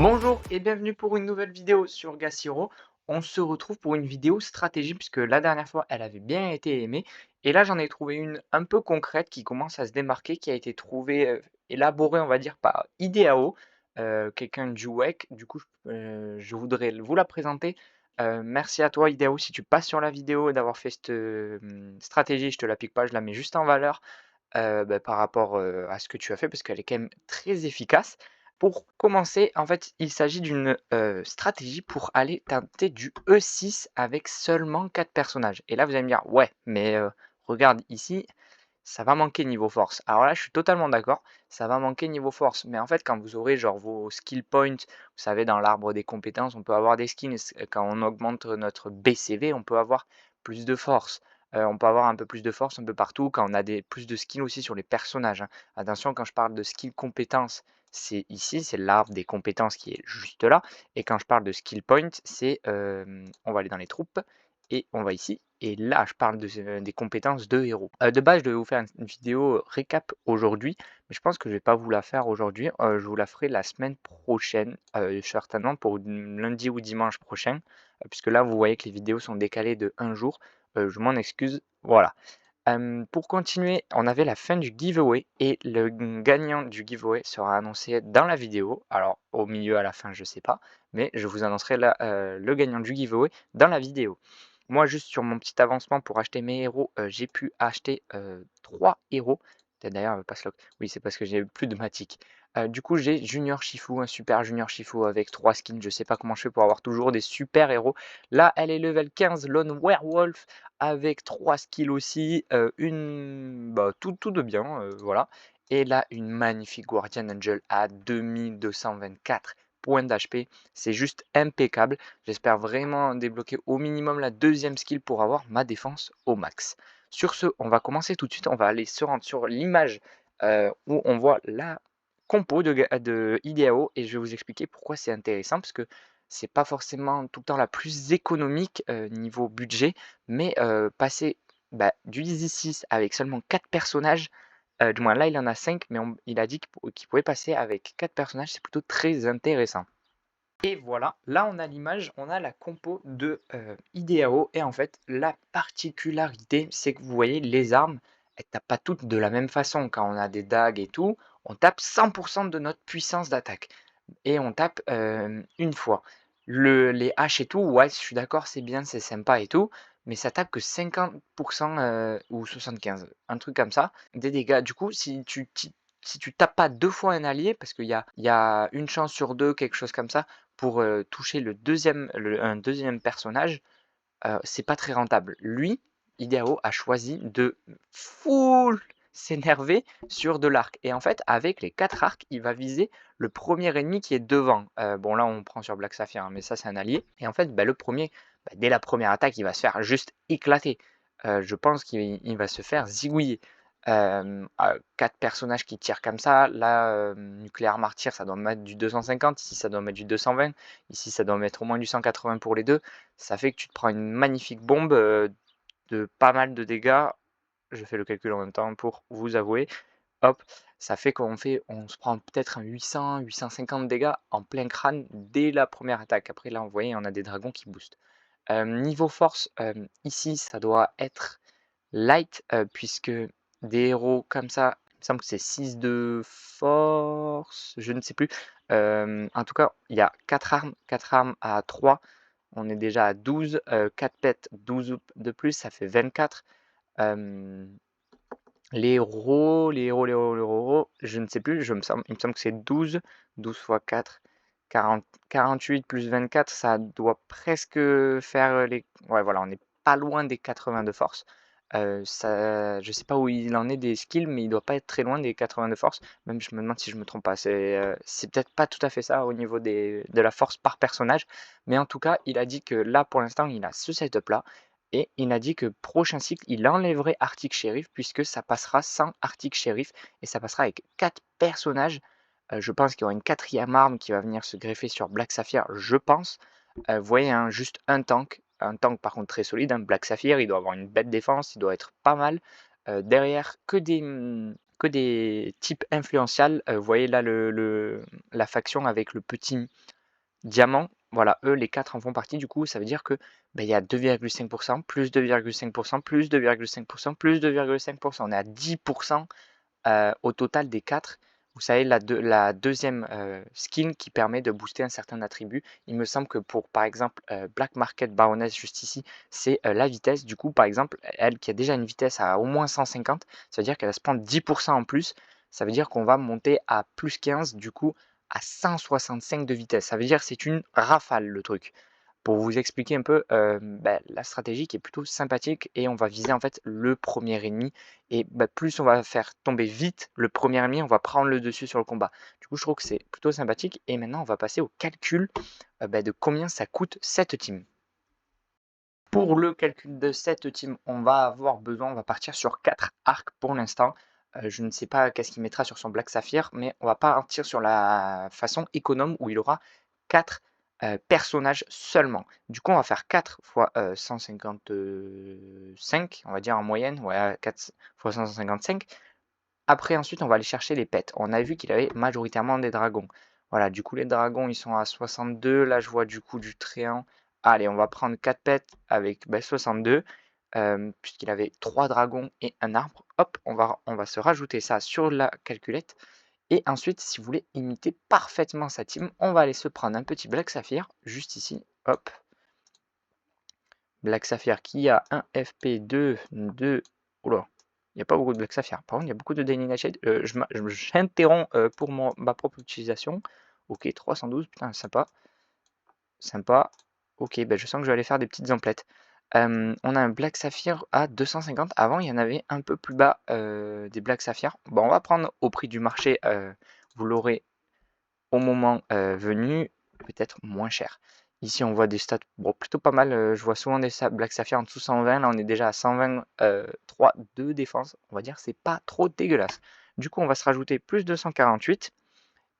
Bonjour et bienvenue pour une nouvelle vidéo sur Gassiro. On se retrouve pour une vidéo stratégie puisque la dernière fois elle avait bien été aimée et là j'en ai trouvé une un peu concrète qui commence à se démarquer, qui a été trouvée, élaborée on va dire par Ideao, quelqu'un du WEC. Du coup, je voudrais vous la présenter. Merci à toi Ideao si tu passes sur la vidéo et d'avoir fait cette stratégie, je te la pique pas, je la mets juste en valeur. Par rapport, à ce que tu as fait parce qu'elle est quand même très efficace. Pour commencer, en fait, il s'agit d'une, stratégie pour aller tenter du E6 avec seulement 4 personnages et là, vous allez me dire: «Ouais, mais regarde ici, ça va manquer niveau force». Alors là, je suis totalement d'accord, ça va manquer niveau force, mais en fait, quand vous aurez genre vos skill points, vous savez dans l'arbre des compétences, on peut avoir des skins, quand on augmente notre BCV, on peut avoir plus de force. On peut avoir un peu plus de force un peu partout quand on a plus de skills aussi sur les personnages, hein. Attention, quand je parle de skill compétences, c'est ici, c'est l'arbre des compétences qui est juste là, et quand je parle de skill point, c'est, on va aller dans les troupes et on va ici, et là je parle des compétences de héros. De base, je devais vous faire une vidéo récap aujourd'hui, mais je pense que je vais pas vous la faire aujourd'hui, je vous la ferai la semaine prochaine, certainement pour lundi ou dimanche prochain, puisque là vous voyez que les vidéos sont décalées de un jour, je m'en excuse, voilà. Pour continuer, on avait la fin du giveaway et le gagnant du giveaway sera annoncé dans la vidéo. Alors au milieu, à la fin, je sais pas, mais je vous annoncerai le gagnant du giveaway dans la vidéo. Moi, juste sur mon petit avancement pour acheter mes héros, j'ai pu acheter, 3 héros. Peut-être d'ailleurs, Paslock, oui, c'est parce que j'ai plus de matic. Du coup, j'ai Junior Shifu, un super Junior Shifu avec 3 skins. Je sais pas comment je fais pour avoir toujours des super héros. Là, elle est level 15, Lone Werewolf avec 3 skills aussi, tout de bien, voilà. Et là, une magnifique Guardian Angel à 2224 points d'HP. C'est juste impeccable. J'espère vraiment débloquer au minimum la deuxième skill pour avoir ma défense au max. Sur ce, on va commencer tout de suite. On va aller se rendre sur l'image où on voit la compo de Ideao, et je vais vous expliquer pourquoi c'est intéressant, parce que c'est pas forcément tout le temps la plus économique niveau budget, mais passer du Easy 6 avec seulement 4 personnages, du moins là il en a 5, mais il a dit qu'il pouvait passer avec 4 personnages, c'est plutôt très intéressant. Et voilà, là on a l'image, on a la compo de Ideao, et en fait la particularité c'est que vous voyez les armes, elles tapent pas toutes de la même façon. Quand on a des dagues et tout, on tape 100% de notre puissance d'attaque et on tape une fois. Les haches et tout, ouais, je suis d'accord, c'est bien, c'est sympa et tout, mais ça tape que 50% ou 75, un truc comme ça, des dégâts. Du coup, si tu tapes pas deux fois un allié, parce qu'il y a une chance sur deux, quelque chose comme ça, pour toucher un deuxième personnage, c'est pas très rentable. Lui, Ideao a choisi de full s'énerver sur de l'arc. Et en fait, avec les 4 arcs, il va viser le premier ennemi qui est devant. Bon, là, on prend sur Black Sapphire, hein, mais ça, c'est un allié. Et en fait, le premier, dès la première attaque, il va se faire juste éclater. Je pense qu'il va se faire zigouiller. 4 personnages qui tirent comme ça. Là, Nucléaire Martyr, ça doit mettre du 250. Ici, ça doit mettre du 220. Ici, ça doit mettre au moins du 180 pour les deux. Ça fait que tu te prends une magnifique bombe de pas mal de dégâts. Je fais le calcul en même temps pour vous avouer. Hop, ça fait on se prend peut-être un 800, 850 dégâts en plein crâne dès la première attaque. Après là, vous voyez, on a des dragons qui boostent. Niveau force, ici, ça doit être light, puisque des héros comme ça, il me semble que c'est 6 de force, je ne sais plus. En tout cas, il y a 4 armes à 3. On est déjà à 12, 4 pets, 12 de plus, ça fait 24. Les héros, je ne sais plus, il me semble que c'est 12, 12 fois 4, 48 plus 24, ça doit presque faire les... Ouais, voilà, on n'est pas loin des 80 de force. Je ne sais pas où il en est des skills, mais il doit pas être très loin des 80 de force. Même je me demande si je me trompe pas. C'est peut-être pas tout à fait ça au niveau de la force par personnage. Mais en tout cas, il a dit que là, pour l'instant, il a ce setup-là. Et il a dit que prochain cycle, il enlèverait Arctic Sheriff, puisque ça passera sans Arctic Sheriff et ça passera avec 4 personnages. Je pense qu'il y aura une quatrième arme qui va venir se greffer sur Black Sapphire, je pense. Vous voyez, hein, juste un tank. Un tank par contre très solide. Black Sapphire, il doit avoir une bête défense, il doit être pas mal. Derrière, que des types influentials. Vous voyez là la faction avec le petit diamant, voilà, eux, les 4 en font partie. Du coup, ça veut dire que, il y a 2,5%, plus 2,5%, plus 2,5%, plus 2,5%. On est à 10% au total des 4. Vous savez, la deuxième skin qui permet de booster un certain attribut. Il me semble que pour, par exemple, Black Market Baroness, juste ici, c'est la vitesse. Du coup, par exemple, elle qui a déjà une vitesse à au moins 150, ça veut dire qu'elle va se prendre 10% en plus. Ça veut dire qu'on va monter à plus 15, du coup, à 165 de vitesse. Ça veut dire que c'est une rafale, le truc. Pour vous expliquer un peu, la stratégie qui est plutôt sympathique et on va viser en fait le premier ennemi et plus on va faire tomber vite le premier ennemi, on va prendre le dessus sur le combat. Du coup, je trouve que c'est plutôt sympathique et maintenant on va passer au calcul, de combien ça coûte cette team. Pour le calcul de cette team, on va partir sur 4 arcs pour l'instant. Je ne sais pas qu'est-ce qu'il mettra sur son Black Saphir, mais on va partir sur la façon économe où il aura 4 personnages seulement. Du coup, on va faire 4 fois 155, on va dire en moyenne, ouais, 4 fois 155. Après, ensuite, on va aller chercher les pets. On a vu qu'il avait majoritairement des dragons. Voilà, du coup, les dragons, ils sont à 62. Là, je vois du coup du tréant. Allez, on va prendre 4 pets avec 62, puisqu'il avait 3 dragons et un arbre. Hop, on va se rajouter ça sur la calculette. Et ensuite, si vous voulez imiter parfaitement sa team, on va aller se prendre un petit Black Saphir, juste ici. Hop, Black Saphir qui a un FP de... Oula, il n'y a pas beaucoup de Black Saphir. Par contre, il y a beaucoup de Daily Nightshade. J'interromps pour ma propre utilisation. Ok, 312, putain, sympa. Sympa. Ok, je sens que je vais aller faire des petites emplettes. On a un Black Saphir à 250. Avant, il y en avait un peu plus bas des Black Saphir. Bon, on va prendre au prix du marché. Vous l'aurez au moment venu, peut-être moins cher. Ici, on voit des stats plutôt pas mal. Je vois souvent des Black Saphir en dessous 120. Là, on est déjà à 123 de défense. On va dire que c'est pas trop dégueulasse. Du coup, on va se rajouter plus 248.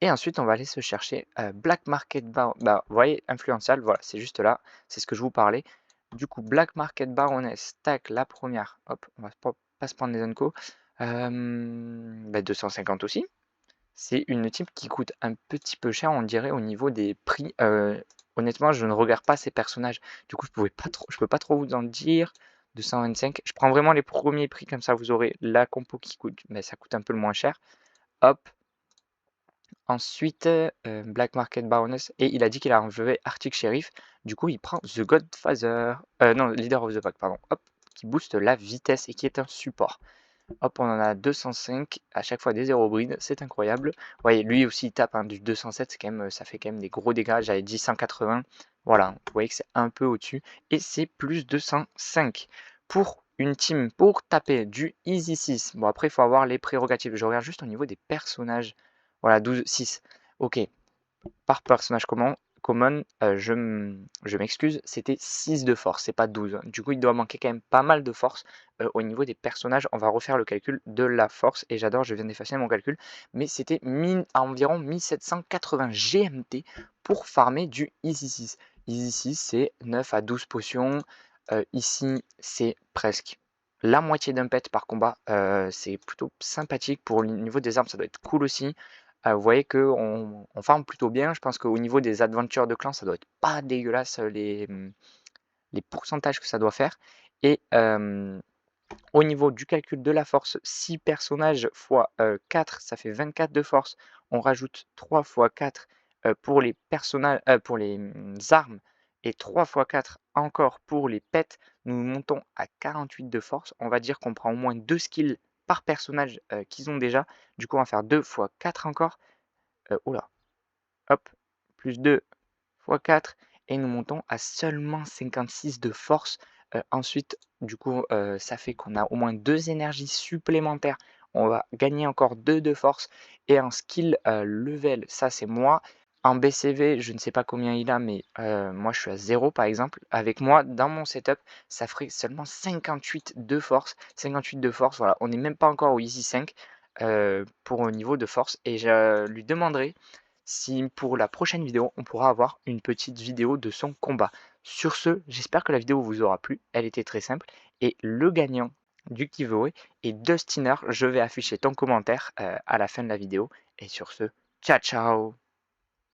Et ensuite, on va aller se chercher Black Market Bar. Vous voyez, influential, voilà, c'est juste là. C'est ce que je vous parlais. Du coup, Black Market Baroness, tac, la première. Hop, on va pas se prendre les Unco. 250 aussi. C'est une type qui coûte un petit peu cher, on dirait, au niveau des prix. Honnêtement, je ne regarde pas ces personnages. Du coup, je peux pas trop vous en dire. 225. Je prends vraiment les premiers prix, comme ça vous aurez la compo qui coûte, mais ça coûte un peu le moins cher. Hop. Ensuite, Black Market Baroness. Et il a dit qu'il a enlevé Arctic Sheriff. Du coup, il prend The Godfather. Non, Leader of the Pack, pardon. Hop. Qui booste la vitesse et qui est un support. Hop, on en a 205, à chaque fois des 0 brides, c'est incroyable. Vous voyez, lui aussi il tape du 207, ça fait quand même des gros dégâts. J'avais dit 180, voilà, vous voyez que c'est un peu au-dessus. Et c'est plus 205 pour une team pour taper du Easy 6. Bon, après, il faut avoir les prérogatives. Je regarde juste au niveau des personnages. Voilà, 12, 6. Ok, par personnage common, je m'excuse, c'était 6 de force, c'est pas 12. Du coup, il doit manquer quand même pas mal de force au niveau des personnages. On va refaire le calcul de la force, et j'adore, je viens d'effacer mon calcul, mais c'était environ 1780 GMT pour farmer du Easy 6. Easy 6, c'est 9 à 12 potions. Ici, c'est presque la moitié d'un pet par combat. C'est plutôt sympathique. Pour le niveau des armes, ça doit être cool aussi. Vous voyez qu'on farm plutôt bien. Je pense qu'au niveau des aventures de clan, ça doit être pas dégueulasse les pourcentages que ça doit faire. Et au niveau du calcul de la force, 6 personnages fois 4, ça fait 24 de force. On rajoute 3 fois 4 pour les personnages, pour les armes et 3 fois 4 encore pour les pets. Nous montons à 48 de force. On va dire qu'on prend au moins 2 skills par personnage qu'ils ont déjà. Du coup, on va faire 2 fois 4 encore. Oula, hop, plus 2 fois 4 et nous montons à seulement 56 de force. Ensuite, du coup, ça fait qu'on a au moins 2 énergies supplémentaires. On va gagner encore 2 de force. Et en skill level, ça c'est moi. En BCV, je ne sais pas combien il a, mais moi je suis à 0 par exemple. Avec moi, dans mon setup, ça ferait seulement 58 de force. 58 de force, voilà. On n'est même pas encore au Easy 5 pour le niveau de force. Et je lui demanderai si pour la prochaine vidéo, on pourra avoir une petite vidéo de son combat. Sur ce, j'espère que la vidéo vous aura plu. Elle était très simple. Et le gagnant du giveaway et Dustiner, je vais afficher ton commentaire, à la fin de la vidéo et sur ce, ciao ciao!